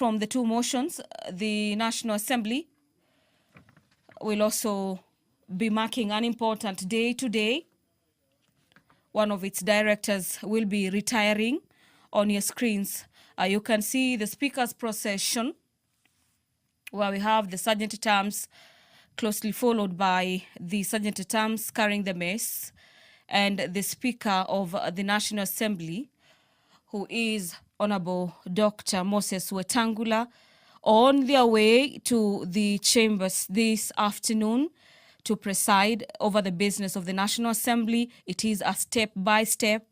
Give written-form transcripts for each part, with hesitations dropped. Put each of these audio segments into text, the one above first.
From the two motions, the National Assembly will also be marking an important day today. One of its directors will be retiring. On your screens, you can see the Speaker's procession, where we have the sergeant-at-arms closely followed by the sergeant-at-arms carrying the mace, and the Speaker of the National Assembly, who is Honorable Dr. Moses Wetangula, on their way to the chambers this afternoon to preside over the business of the National Assembly. It is a step-by-step,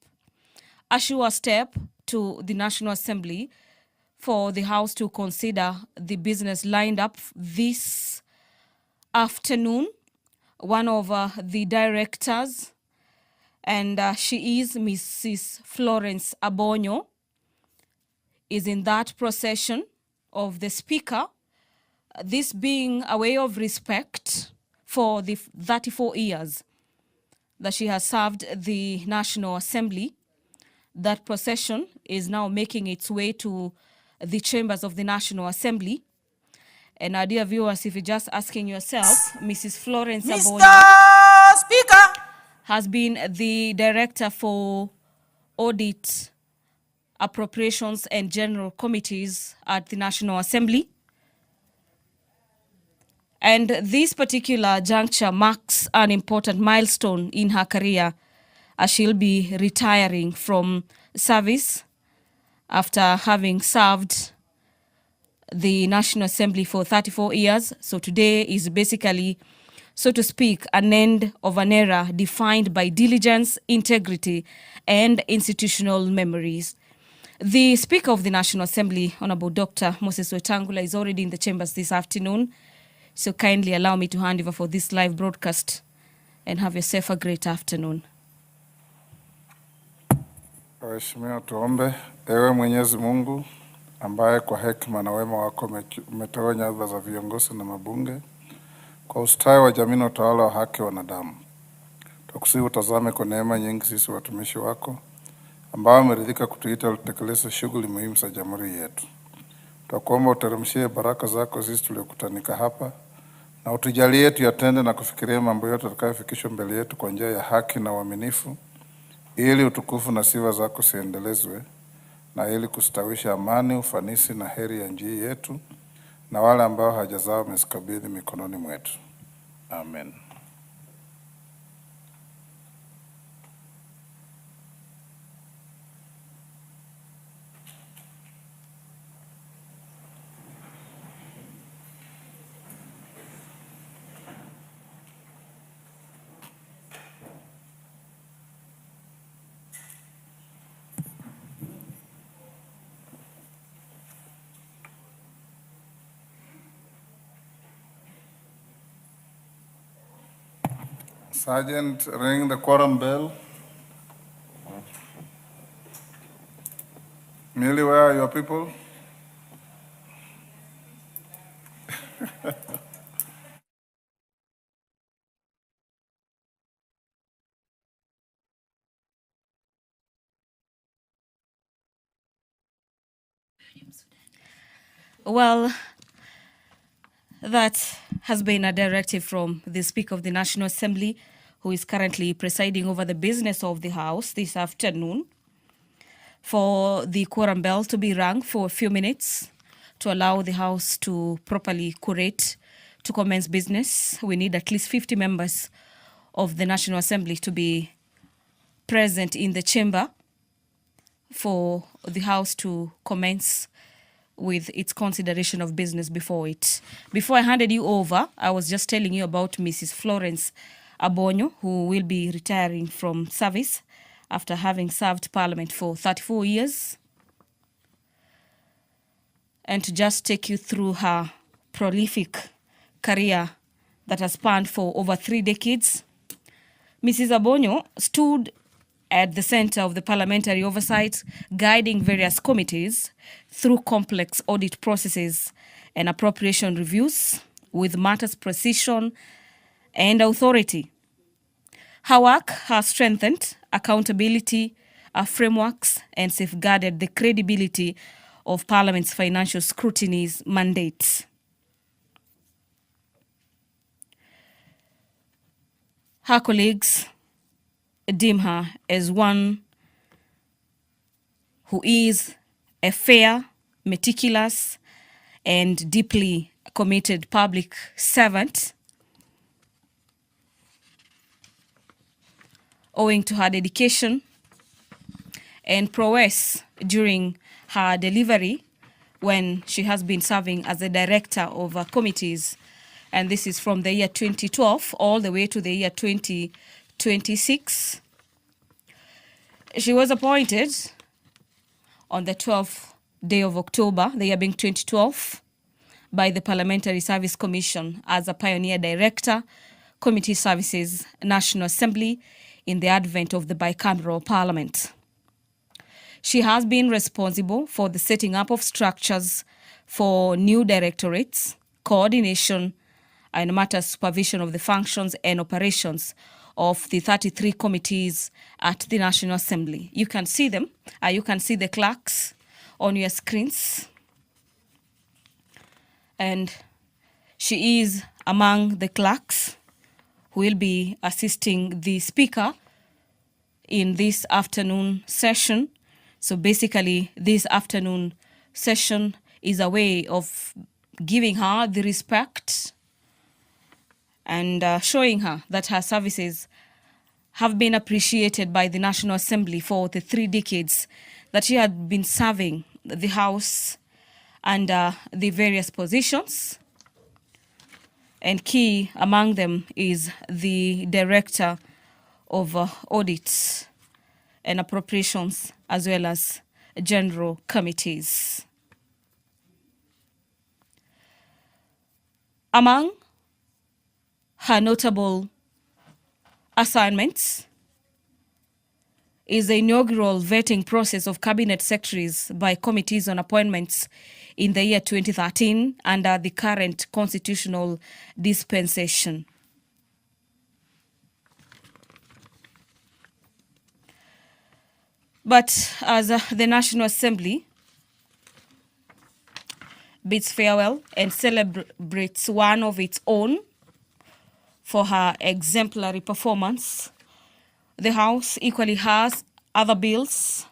a sure step to the National Assembly for the House to consider the business lined up this afternoon. One of the directors, and she is Mrs. Florence Abonyo, is in that procession of the Speaker, this being a way of respect for the 34 years that she has served the National Assembly. That procession is now making its way to the chambers of the National Assembly. And our dear viewers, if you're just asking yourself, Mrs. Florence Abonyo Speaker has been the Director for Audit, Appropriations and General Committees at the National Assembly. And this particular juncture marks an important milestone in her career, as she'll be retiring from service after having served the National Assembly for 34 years. So today is basically, so to speak, an end of an era defined by diligence, integrity, and institutional memories. The Speaker of the National Assembly, Honorable Dr. Moses Wetangula, is already in the chambers this afternoon. So kindly allow me to hand over for this live broadcast and have yourself a great afternoon. Waheshimiwa, tuombe. Ewe Mwenyezi Mungu ambaye kwa hekima na wema wako umetoa nyadhifa za viongozi na mabunge kwa ustawi wa jamii na utawala wa haki wa wanadamu, tukusihi utazame kwa neema nyingi sisi watumishi wako ambao umeridhika kutuita tutekeleze shughuli muhimu za jamhuri yetu. Tunakuomba uteremshie baraka zako sisi tuliokutanika hapa, na utujalie tuyatende na kufikiria mambo yote tutakayofikishwa mbele yetu kwa njia ya haki na uaminifu, ili utukufu na sifa zako siendelezwe, na ili kustawisha amani, ufanisi na heri ya nchi yetu na wale ambao haja zao umezikabidhi mikononi mwetu. Amen. Sergeant, ring the quorum bell. Millie, where are your people? Well, that has been a directive from the Speaker of the National Assembly, who is currently presiding over the business of the House this afternoon, for the quorum bell to be rung for a few minutes to allow the House to properly curate to commence business. We need at least 50 members of the National Assembly to be present in the chamber for the House to commence with its consideration of business before it. Before I handed you over, I was just telling you about Mrs. Florence Abonyo, who will be retiring from service after having served Parliament for 34 years. And to just take you through her prolific career that has spanned for over 3 decades, Mrs. Abonyo stood at the center of the parliamentary oversight, guiding various committees through complex audit processes and appropriation reviews with matters precision and authority. Her work has strengthened accountability frameworks and safeguarded the credibility of Parliament's financial scrutiny's mandate. Her colleagues deem her as one who is a fair, meticulous, and deeply committed public servant, owing to her dedication and prowess during her delivery when she has been serving as a director of committees. And this is from the year 2012 all the way to the year 2026. She was appointed on the 12th day of October, the year being 2012, by the Parliamentary Service Commission as a pioneer director, Committee Services, National Assembly, in the advent of the bicameral parliament. She has been responsible for the setting up of structures for new directorates, coordination, and matter supervision of the functions and operations of the 33 committees at the National Assembly. You can see them. You can see the clerks on your screens. And she is among the clerks who will be assisting the speaker in this afternoon session. So basically, this afternoon session is a way of giving her the respect and showing her that her services have been appreciated by the National Assembly for the 3 decades that she had been serving the House under the various positions. And key among them is the Director of Audits and Appropriations, as well as General Committees. Among her notable assignments is the inaugural vetting process of cabinet secretaries by committees on appointments in the year 2013 under the current constitutional dispensation. But as the National Assembly bids farewell and celebrates one of its own for her exemplary performance, the House equally has other bills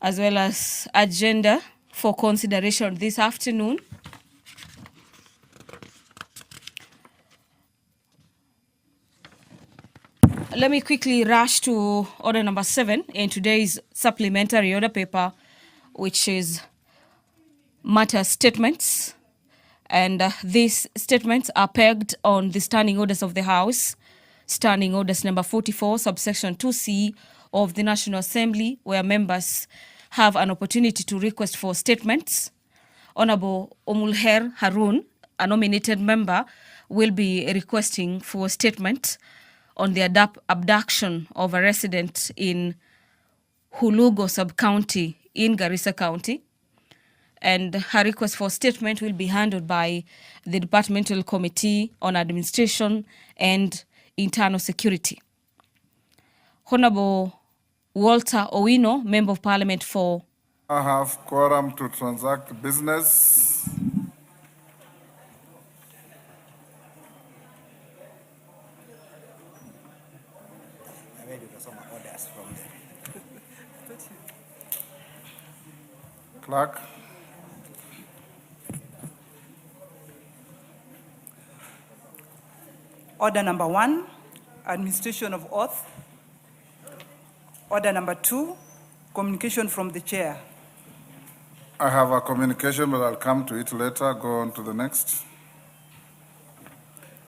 as well as agenda for consideration this afternoon. Let me quickly rush to order number 7 in today's supplementary order paper, which is matter statements. And these statements are pegged on the standing orders of the House, standing orders number 44, subsection 2C of the National Assembly, where members have an opportunity to request for statements. Honorable Omulher Harun, a nominated member, will be requesting for a statement on the abduction of a resident in Hulugo sub-county in Garissa County. And her request for statement will be handled by the Departmental Committee on Administration and Internal Security. Honorable Walter Owino, Member of Parliament for... I have quorum to transact business. Clerk. Order number 1, administration of oath. Order number 2, communication from the chair. I have a communication, but I'll come to it later. Go on to the next.